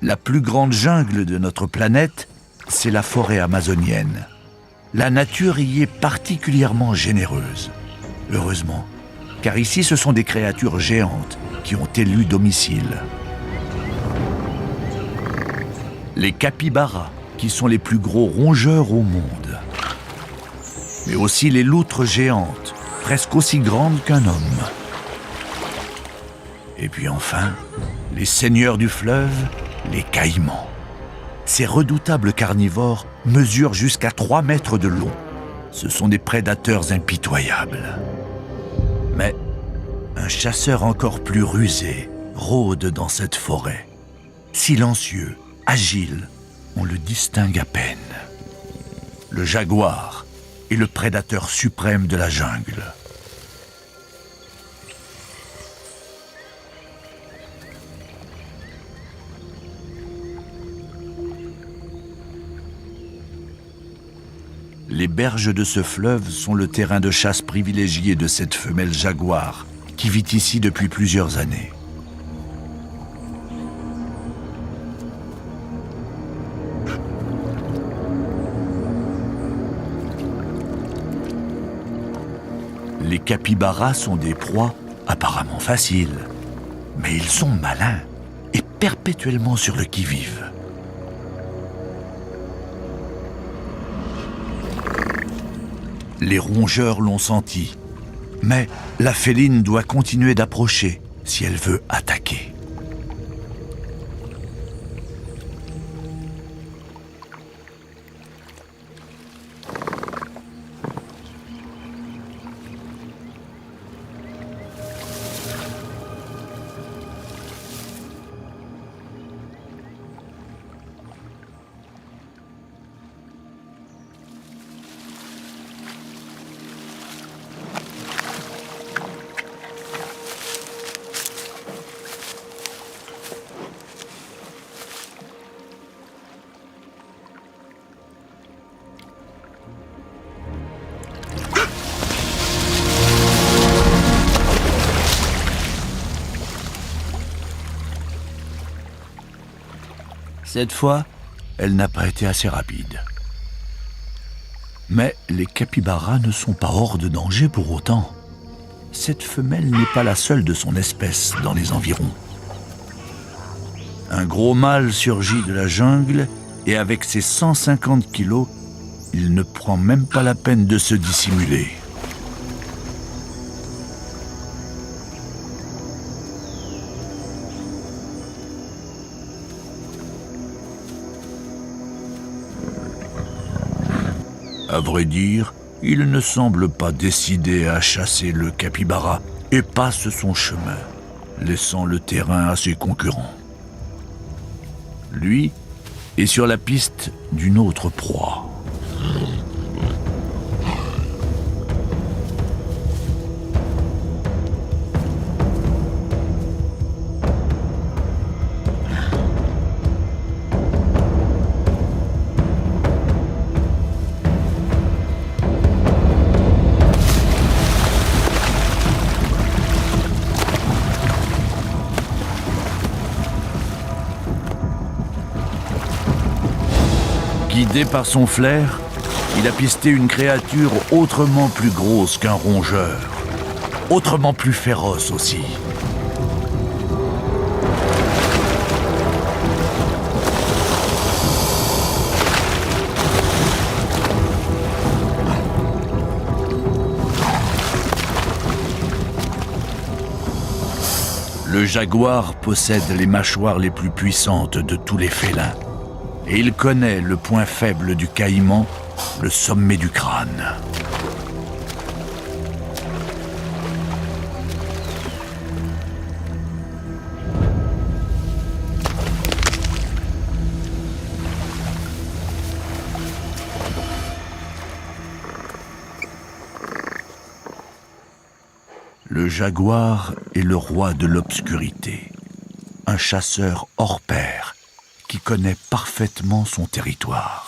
La plus grande jungle de notre planète, c'est la forêt amazonienne. La nature y est particulièrement généreuse. Heureusement, car ici ce sont des créatures géantes qui ont élu domicile. Les capybaras, qui sont les plus gros rongeurs au monde. Mais aussi les loutres géantes, presque aussi grandes qu'un homme. Et puis enfin, les seigneurs du fleuve, les caïmans. Ces redoutables carnivores mesurent jusqu'à 3 mètres de long. Ce sont des prédateurs impitoyables. Mais un chasseur encore plus rusé rôde dans cette forêt. Silencieux, agile, on le distingue à peine. Le jaguar est le prédateur suprême de la jungle. Les berges de ce fleuve sont le terrain de chasse privilégié de cette femelle jaguar qui vit ici depuis plusieurs années. Les capybaras sont des proies apparemment faciles, mais ils sont malins et perpétuellement sur le qui-vive. Les rongeurs l'ont senti, mais la féline doit continuer d'approcher si elle veut attaquer. Cette fois, elle n'a pas été assez rapide. Mais les capybaras ne sont pas hors de danger pour autant. Cette femelle n'est pas la seule de son espèce dans les environs. Un gros mâle surgit de la jungle et avec ses 150 kilos, il ne prend même pas la peine de se dissimuler. À vrai dire, il ne semble pas décidé à chasser le capybara et passe son chemin, laissant le terrain à ses concurrents. Lui est sur la piste d'une autre proie. Guidé par son flair, il a pisté une créature autrement plus grosse qu'un rongeur, autrement plus féroce aussi. Le jaguar possède les mâchoires les plus puissantes de tous les félins. Et il connaît le point faible du caïman, le sommet du crâne. Le jaguar est le roi de l'obscurité, un chasseur hors pair qui connaît parfaitement son territoire.